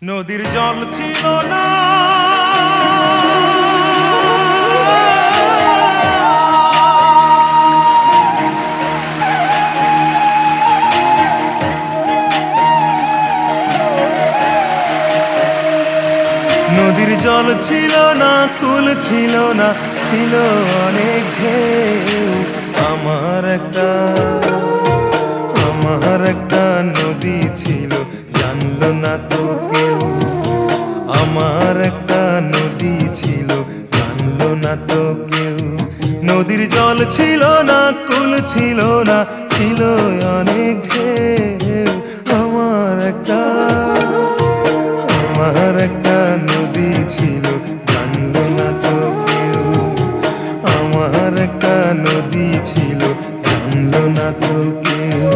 নদীর জল ছিল না, নদীর জল ছিল না, কুল ছিল না, ছিল অনেক ঢেউ। আমার একটা নদী ছিল, জানলো না তো কেউ। আমার একটা নদী ছিল, জানলো না তো কেউ। নদীর জল ছিল না, কুল ছিল না, ছিল অনেক ঢেউ। আমার একটা নদী ছিল, জানলো না তো কেউ। আমার একটা নদী ছিল, জানলো না তো কেউ।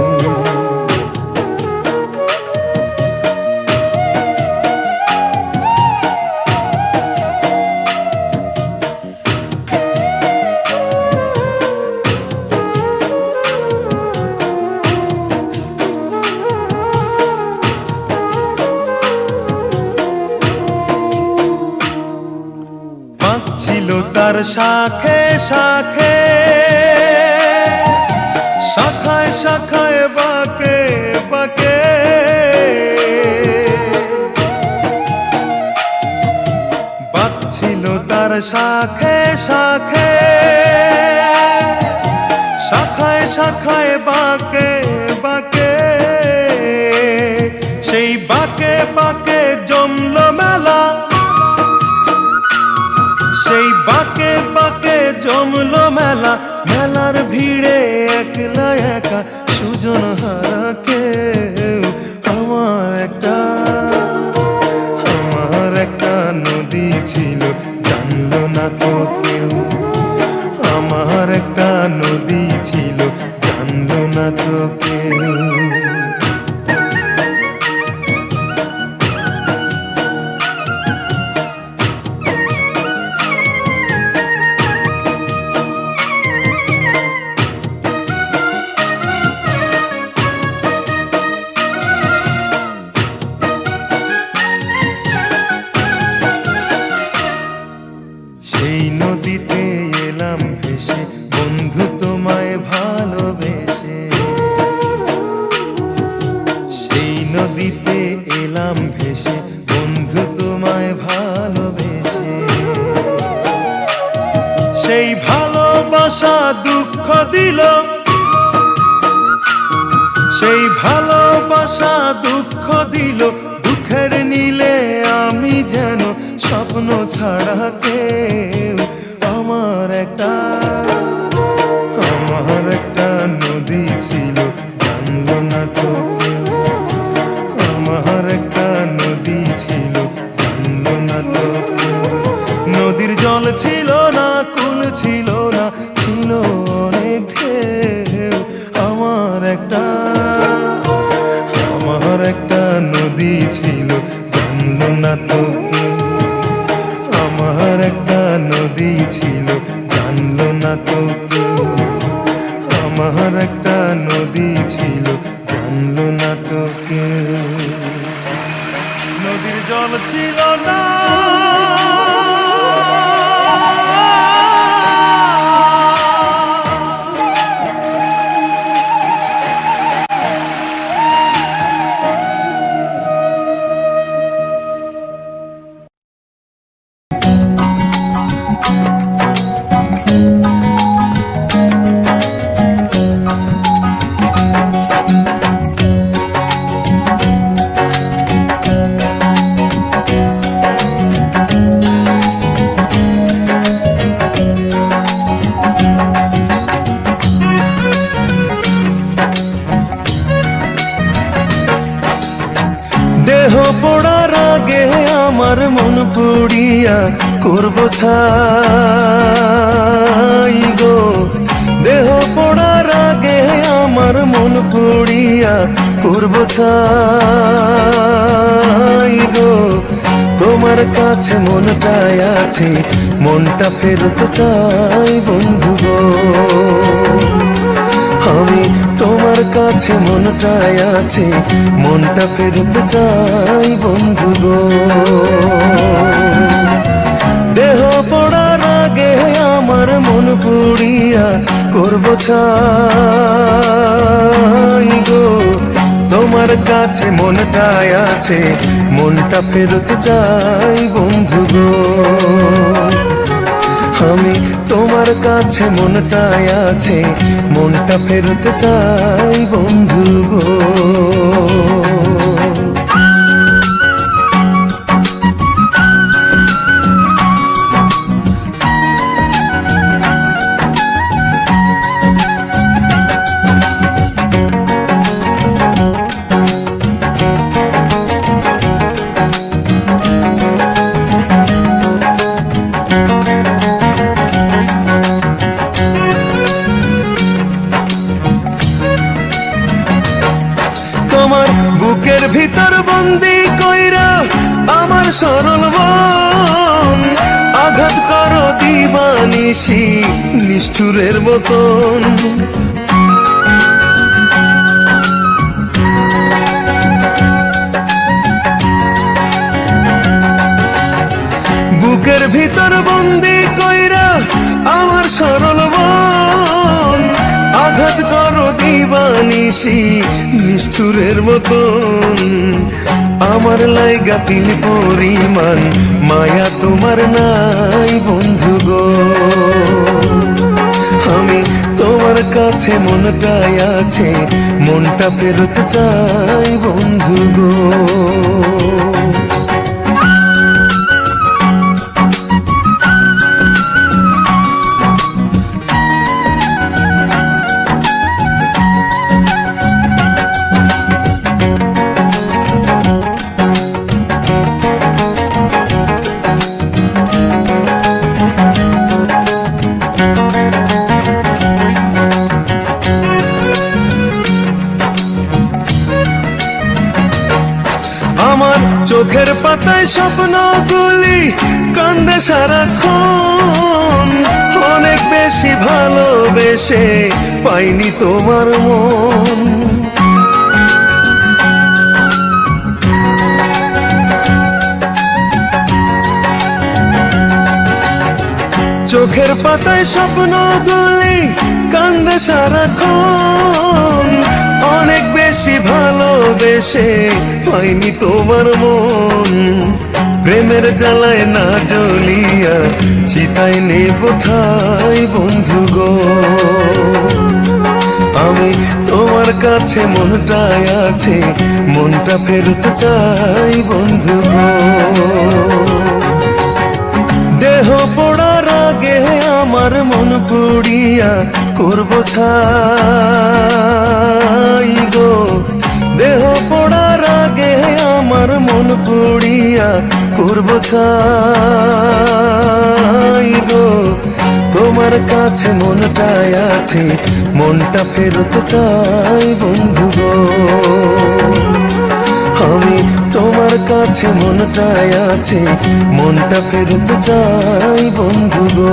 ছিল তার শাখে শাখে, শাখায় শাখায় বাঁকে বাঁকে। বাঁক ছিল তার শাখে শাখে, শাখায় শাখায় বাঁকে বাঁকে। সেই বাঁকে বাঁকে জমলো মেলা, সেই বাঁকে বাঁকে জমলো মেলা। মেলার ভিড়ে একলা একা সুজন হারা কেউ। আমার একটা নদী ছিল, জানলো না তো কেউ। আমার একটা নদী ছিল, জানলো না তো কেউ। সেই নদীতে এলাম ভেসে, বন্ধু তোমায় ভালোবেসে। সেই নদীতে এলাম ভেসে, বন্ধু তোমায় ভালোবেসে। সেই ভালোবাসা দুঃখ দিল, সেই ভালোবাসা দুঃখ দিল। দুঃখের নীলে আমি যেন স্বপ্ন ছাড়া কেউ। আমার একটা নদী ছিল, জানলো না তো কেউ। আমার একটা নদী ছিল, জানলো না তো কেউ। নদীর জল ছিল না, কুল ছিল না, ছিল অনেক ঢেউ। আমার একটা নদী ছিল, জানলো না তো কেউ। আমার একটা নদী ছিল, জানলো না তো কেউ। আমার একটা নদী ছিল, জানলো না তো কেউ। নদীর জল ছিল না, দেহ পোড়ার আগে আমার মন পুড়িয়া করব ছাই গো। দেহ পোড়ার আগে আমার মন পুড়িয়া করব ছাই গো। তোমার কাছে মনটাই আছে, মনটা ফেরত চাই বন্ধু গো। আমি তোমার কাছে মনটাই আছে, মনটা ফেরতে চাই বন্ধু গো। দেহ পড়ার আগে আমার মন পুড়িয়া করব ছাই গো। তোমার কাছে মনটাই আছে, মনটা ফেরতে চাই বন্ধু গো। আমি তোমার কাছে মনটাই আছে, মনটা ফেরতে চাই বন্ধু গো। বুকের ভিতর বন্দি কইরা আমার সরল মন, আঘাত করো দিবানিশি নিষ্ঠুরের মতন। বুকের ভিতর বন্দি কইরা আমার সরল মন, আঘাত করো দিবানিশি নিষ্ঠুরের মতন। আমার লাইগা তিল পরিমাণ মায়া তোমার নাই বন্ধু গো। আমি তোমার কাছে মনটাই আছে, মনটা ফেরতে চাই বন্ধু গো। চোখের পাতায় স্বপ্নগুলি কান্দে সারাক্ষণ, অনেক বেশি ভালোবেসে পাইনি তোমার মন। চোখের পাতায় স্বপ্নগুলি কান্দে সারাক্ষণ, অনেক বেশি ভালোবেসে পাইনি তোমার মন। প্রেমের জ্বালায় না জ্বলিয়া চিতায় নেব ঠাই বন্ধু গো। আমি তোমার কাছে মনটাই আছে, মনটা ফেরতে চাই বন্ধু গো। দেহ পড়ার আগে আমার মন পুড়িয়া করব ছাই গো। দেহ পড়ার আগে আমার মন পুড়িয়া করব ছাই গো। তোমার কাছে মনটাই আছে, মনটা ফেরতে চাই বন্ধু গো। আমি তোমার কাছে মনটাই আছে, মনটা ফেরতে চাই বন্ধু গো।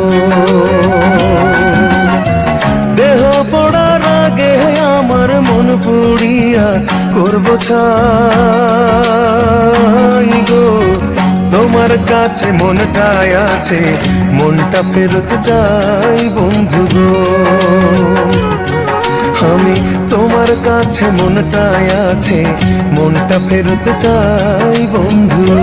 দেহ পড়ার আগে আমার মন পুড়িয়া করব ছাই গো। তোমার কাছে মনটাই আছে, মনটা ফেরতে চাই বন্ধু গো। আমি তোমার কাছে মনটাই আছে, মনটা ফেরতে চাই বন্ধু গো।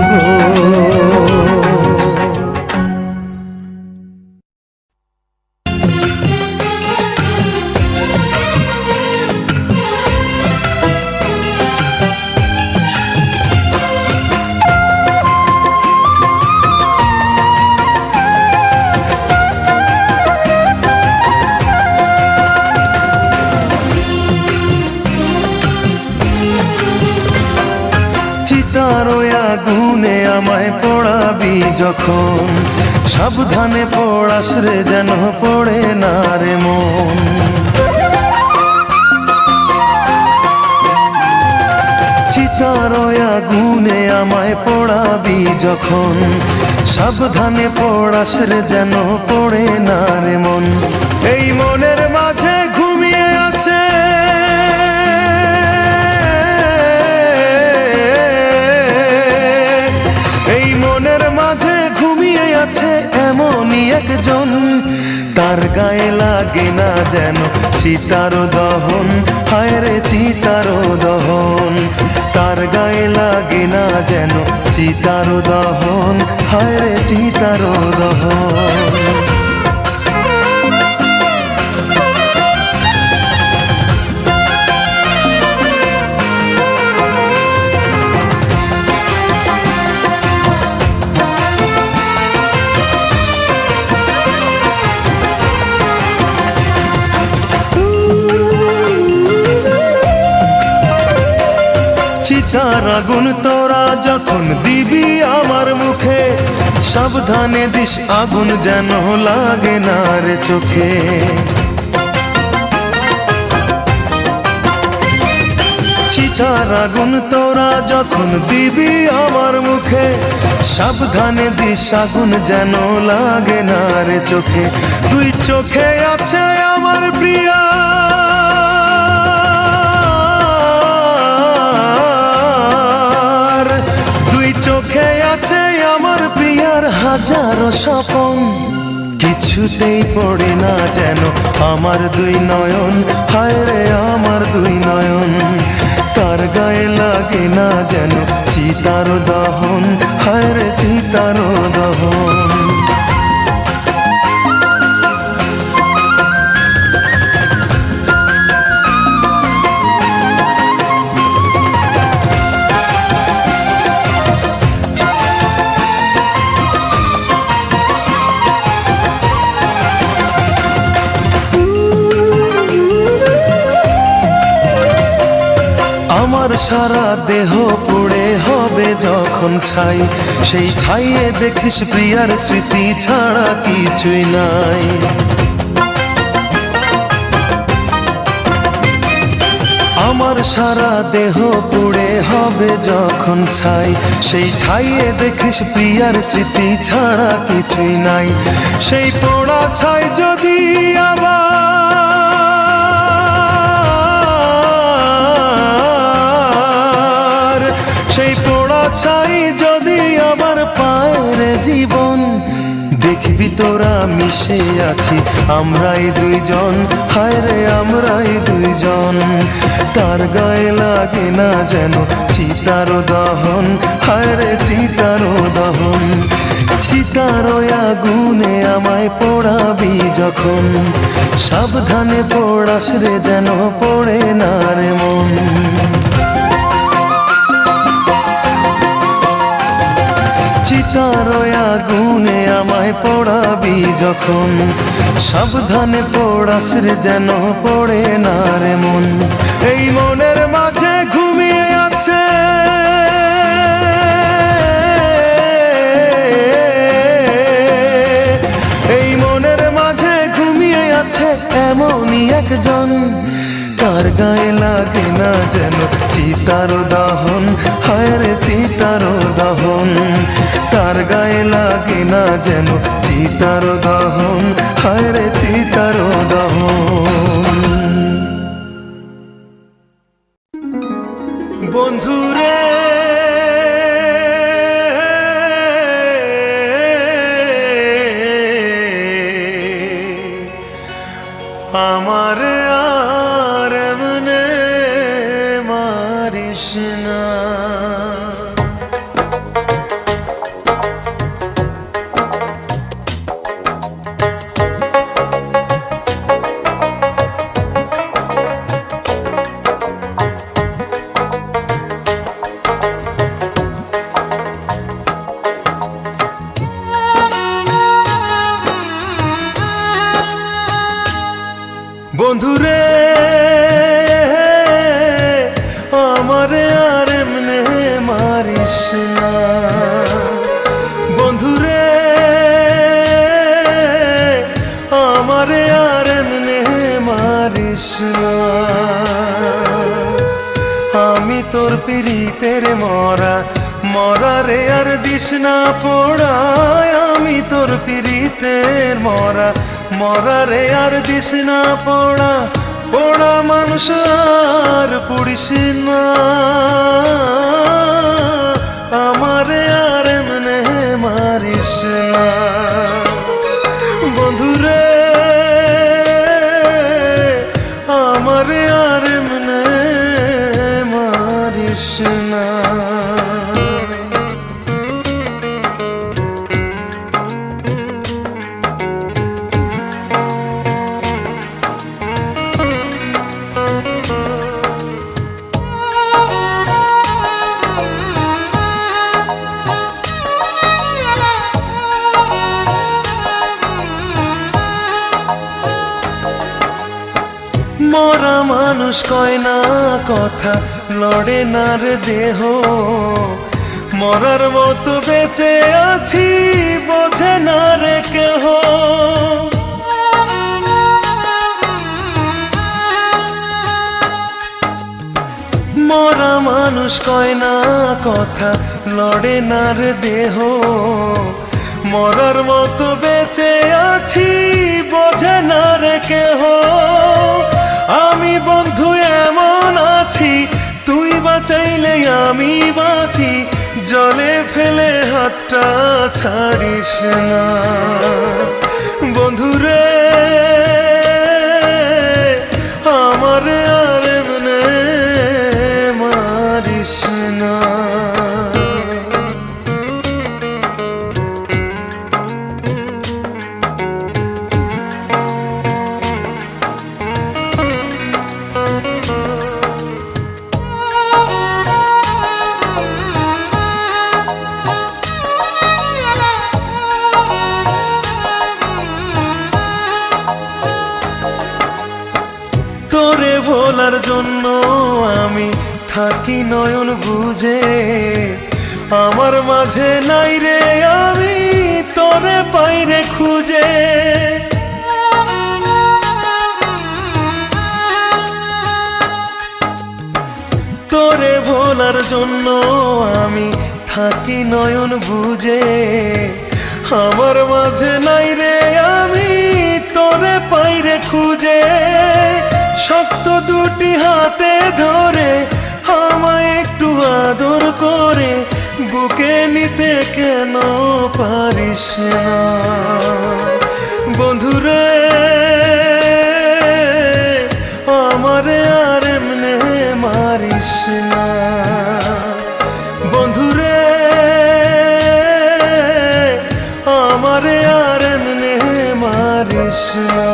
আগুনে আমায় পড়াবি যখন, সাবধানে পড়াস রে যেন পড়ে না রে মন। চিতার আগুনে আমায় পড়াবি যখন, সাবধানে পড়াস রে যেন পড়ে না রে মন। এই মনের মাঝে ঘুমিয়ে আছে আছে এই মনের মাঝে ঘুমিয়ে আছে এমনই একজন, তার গায়ে লাগে না যেন চিতার দহন, হায় রে চিতার দহন। তার গায়ে লাগে না যেন চিতার দহন, হায় রে চিতার দহন। চিতার আগুন তোরা যখন দিবি আমার মুখে, সাবধানে দিস আগুন যেন লাগে না রে চোখে। চিতার আগুন তোরা যখন দিবি আমার মুখে, সাবধানে দিস আগুন যেন লাগে না রে চোখে। দুই চোখে আছে আমার প্রিয়া, চোখে আছে আমার প্রিয়ার হাজারো স্বপন, কিছুতেই পড়ে না যেন আমার দুই নয়ন, হায় রে আমার দুই নয়ন। তার গায়ে লাগে না যেন চিতার দহন, হায় রে চিতার দহন। আমার সারা দেহ পুড়ে হবে যখন ছাই, সেই ছাইয়ে দেখিস প্রিয়ার স্মৃতি ছাড়া কিছুই নাই। আমার সারা দেহ পুড়ে হবে যখন ছাই, সেই ছাইয়ে দেখিস প্রিয়ার স্মৃতি ছাড়া কিছুই নাই। সেই পোড়া ছাই যদি আবার, সেই পোড়া ছাই যদি আবার পায় রে জীবন, দেখবি তোরা মিশে আছি আমরাই দুইজন, হায় রে আমরাই দুইজন। তার গায়ে লাগে না যেন চিতার দহন, হায় রে চিতার দহন। চিতার আগুনে আমায় পোড়াবি যখন, সাবধানে পোড়াস রে যেন পড়ে না রে মন। চিতার আগুনে আমায় পোড়াবি যখন, সাবধানে পোড়াস রে যেন পড়ে না রে মন। এই মনের মাঝে ঘুমিয়ে আছে এই মনের মাঝে ঘুমিয়ে আছে এমনই একজন, তার গায়ে লাগে না যেন চিতার দহন, হায় রে চিতার দহন। তার গায়ে লাগে না যেন চিতার দহন, হায় রে চিতার দহন। বন্ধুরে আমার আর মনে মারিস না, বন্ধুরে আমার আর এমনে মারিস না। বন্ধুরে আমার আর এমনে মারিস না। আমি তোর পিরিতের মরা, মরা রে আর দিস না পোড়া। আমি তোর পিরিতের মরা, মরা রে আর দিস না পোড়া। পোড়া মানুষ আর পুড়িস না, আমারে আর এমনে মারিস না। বন্ধুরে আমারে আর এমনে মারিস না। মরা মানুষ কয় না কথা, লড়ে না রে দেহ, মরার মতো বেঁচে আছি বোঝে না রে কেহ। মরা মানুষ কয় না কথা, লড়ে না রে দেহ, মরার মতো বেঁচে আছি বোঝে না রে কেহ। আমি বন্ধু এমন আছি, তুই বাঁচাইলে আমি বাঁচি, জলে ফেলে হাতটা ছাড়িস না। বন্ধুরে আমারে আর এমনে মারিস না। তোরে ভোলার জন্য আমি থাকি নয়ন বুঝে, আমার মাঝে নাই রে আমি তোরে পাইরে খুঁজে। তোরে ভোলার জন্য আমি থাকি নয়ন বুঝে, আমার মাঝে নাই রে আমি তোরে পাইরে খুঁজে। শক্ত দুটি হাতে ধরে আমায় একটু আদর করে, বুকে নিতে কেন পারিস না। বন্ধুরে আমারে আর এমনে মারিস না। বন্ধুরে আমারে আর এমনে মারিস না।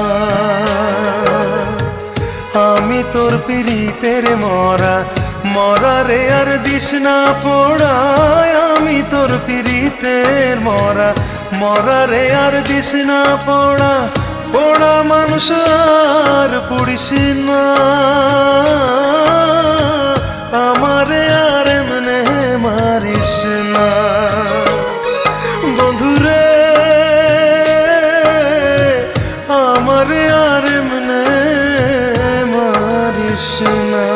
আমি তোর পিরিতের মরা, মরা রে আর দিস না পোড়া। আমি তোর পিরিতের মরা, মরা রে আর দিস না পোড়া। পোড়া মানুষ আর পুড়িস না, আমারে আর এমনে মারিস না। বন্ধুরে আমারে আর এমনে মারিস না।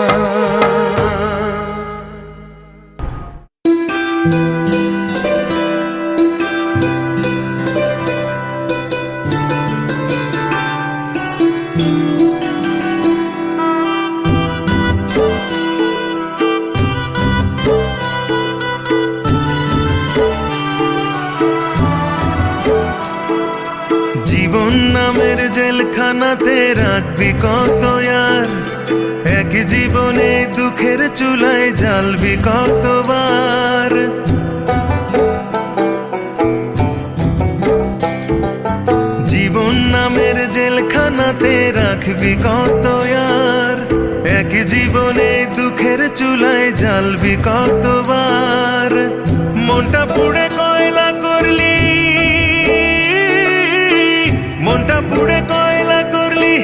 জীবন নামের জেলখানাতে রাখবি কত আর, এক জীবনে দুঃখের চুলায় জ্বালবি কতবার। জীবন নামের জেলখানাতে রাখবি কত আর, এক জীবনে দুঃখের চুলায় জ্বালবি কতবার। মনটা পুড়ে কয়লা করলি, মনটা পুড়ে কয়লা করলি,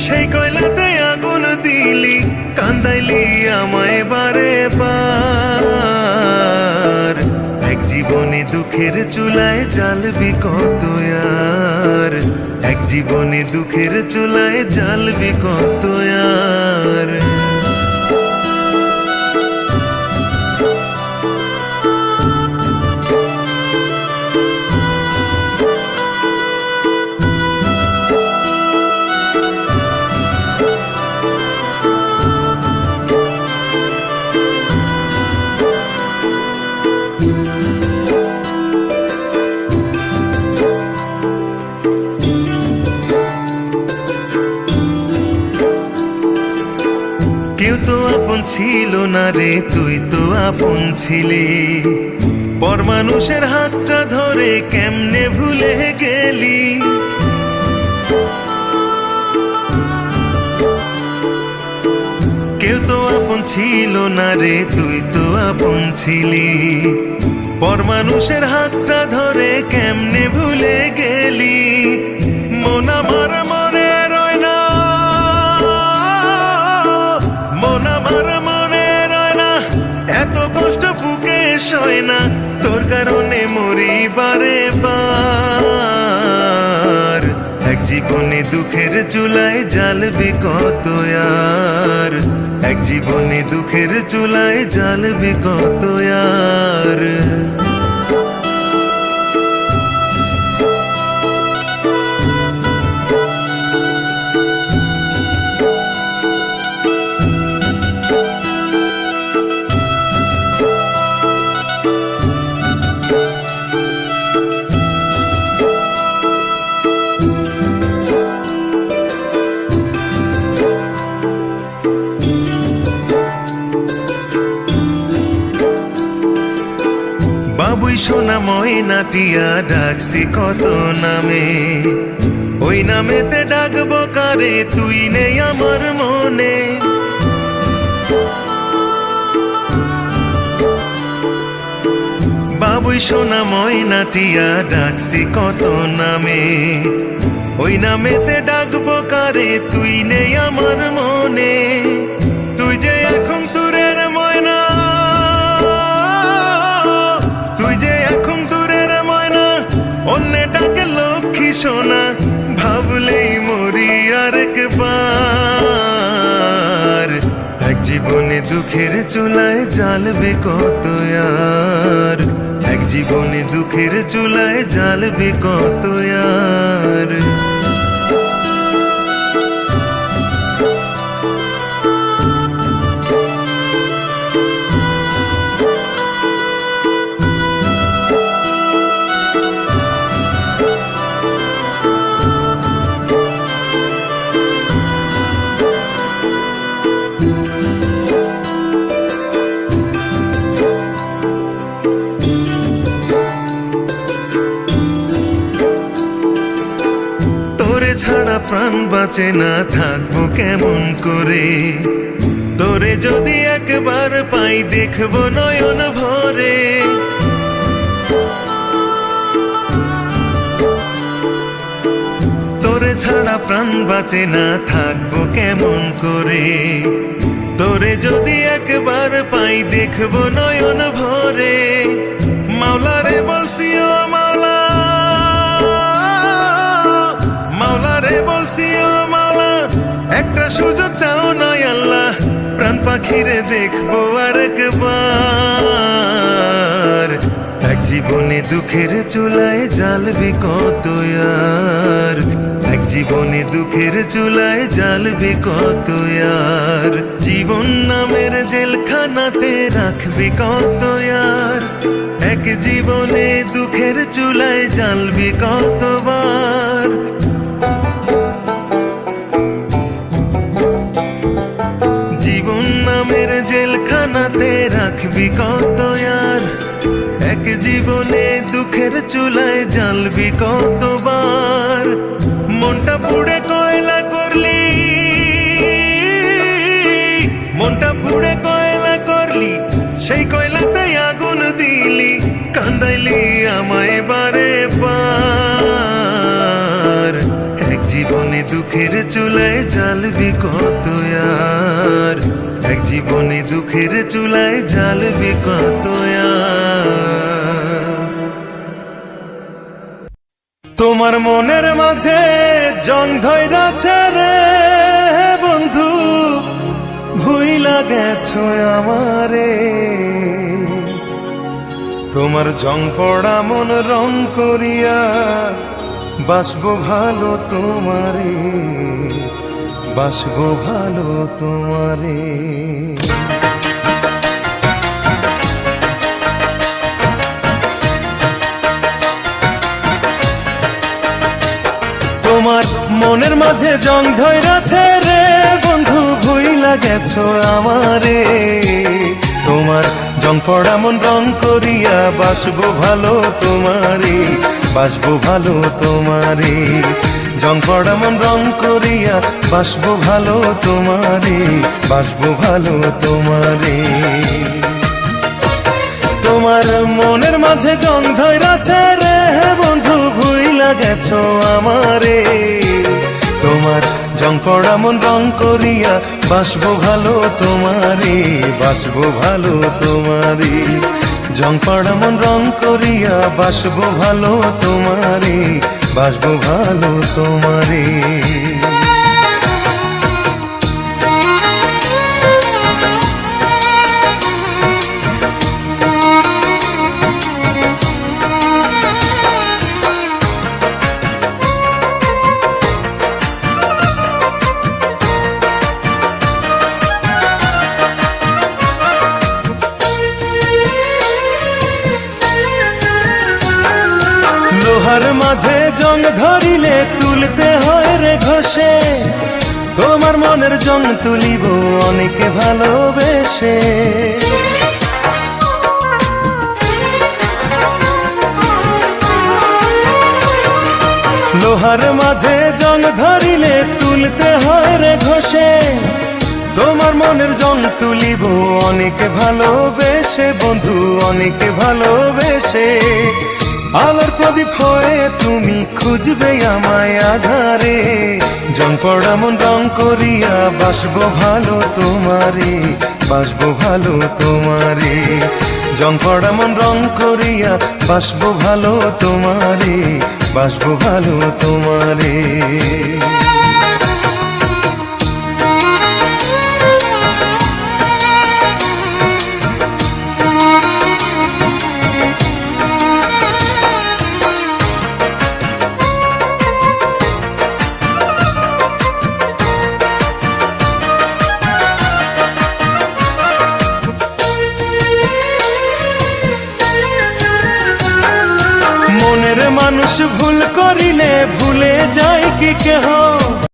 সেই কয়লাতে আগুন দিলি, কান্দাইলি আমায় বারে বার। এক জীবনে দুঃখের চুলায় জ্বালবি কত আর, এক জীবনে দুঃখের চুলায় জ্বালবি কত আর। ছিল না রে, তুই তো আপন ছিলি। পর মানুষের হাতটা ধরে কেমনে ভুলে গেলি। কেউ তো আপন ছিল না রে, তুই তো আপন ছিলি। পর মানুষের হাতটা ধরে কেমনে ভুলে গেলি। মন আমার মনে রয় না, মন আমার মনে রয় না, এত কষ্ট বুকে সয় না, তোর কারণে মরি বারে বার। এক জীবনে দুঃখের চুলায় জ্বালবে কত আর, এক জীবনে দুঃখের চুলায় জ্বালবে কত আর। বাবুই সোনা ময়নাটিয়া ডাকছি কত নামে, ওই নামেতে ডাকবো কারে, তুই নেই আমার মনে। বাবুই সোনা ময়নাটিয়া ডাকছি কত নামে, ওই নামেতে ডাকবো কারে, তুই নেই আমার মনে। তুই যে এখন দূরের ময়না, তুই যে এখন দূরের ময়না, অন্যে ডাকে লক্ষ্মী সোনা, ভাবলেই মরি আরেকবার। এক জীবনে দুঃখের চুলায় জ্বালবে কত আর, এক জীবনে দুঃখের চুলায় জ্বালবে কত আর। ছাড়া প্রাণ বাঁচে না, থাকবো কেমন করে। তোরে যদি একবার পাই দেখবো নয়ন ভরে। তোরে ছাড়া প্রাণ বাঁচে না, থাকবো কেমন করে। তোরে যদি একবার পাই দেখবো নয়ন ভরে। মাওলা রে বলছি ও মাওলা, মাওলা রে বলছি ও মাওলা, একটা সুযোগ দাও না আল্লাহ, প্রাণ পাখিরে দেখবো আরেকবার। এক জীবনে দুঃখের চুলায় জ্বালবে কত আর, এক জীবনে দুঃখের চুলায় জ্বালবে কত আর। জীবন নামের জেলখানাতে রাখবে কত আর, এক জীবনে দুঃখের চুলায় জ্বালবে কতবার। জীবন নামের জেলখানাতে রাখবি কত আর, এক জীবনে দুঃখের চুলায় জ্বালবি কতবার। মনটা পুড়ে কয়লা করলি, মনটা পুড়ে কয়লা করলি, সেই কয়লাতে আগুন দিলি, কান্দাইলি আমায় বারে বার। এক জীবনে দুঃখের চুলায় জ্বালবি কত আর, এক জীবনে দুঃখের চুলায় জ্বালবি কত আর। তোমার মনের মাঝে জং ধইরাছে রে বন্ধু, ভুইলা গেছো আমারে। তোমার জং পড়া মন রং করিয়া বাসবো ভালো তোমারে, বাসবো ভালো তোমারে। তোমার মনের মাঝে জং ধইরাছে রে বন্ধু, ভুইলা ভুইলা গেছো আমারে। তোমার জং পড়া মন রং করিয়া বাসবো ভালো তোমারে, বাসবো ভালো তোমারে। জং পড়া মন রং করিয়া বাসবো ভালো তোমারে, বাসবো ভালো তোমারে। তোমার মনের মাঝে জং ধইরাছে রে বন্ধু, ভুইলা গেছো আমারে। তোমার জং পড়া মন রং করিয়া বাসবো ভালো তোমারে, বাসবো ভালো তোমারে। জং পড়া মন রং করিয়া বাসবো ভালো তোমারে, বাসবো ভালো তোমারে। লোহার মাঝে জং ধরিলে তুলতে হয় রে ঘষে, তোমার মনের জং তুলিব অনেকে ভালোবেসে। লোহার মাঝে জং ধরিলে তুলতে হয় রে ঘষে, তোমার মনের জং তুলিব অনেকে ভালোবেসে বন্ধু, অনেকে ভালোবেসে। আলোর প্রদীপ হয়ে তুমি খুঁজবে আমায় আধারে, জং পড়া মন রং করিয়া বাসবো ভালো তোমারে, বাসবো ভালো তোমারে। জং পড়া মন রং করিয়া বাসবো ভালো তোমারে, বাসবো ভালো তোমারে। মনের মানুষ ভুল করিলে ভুলে যায় কি কেহ,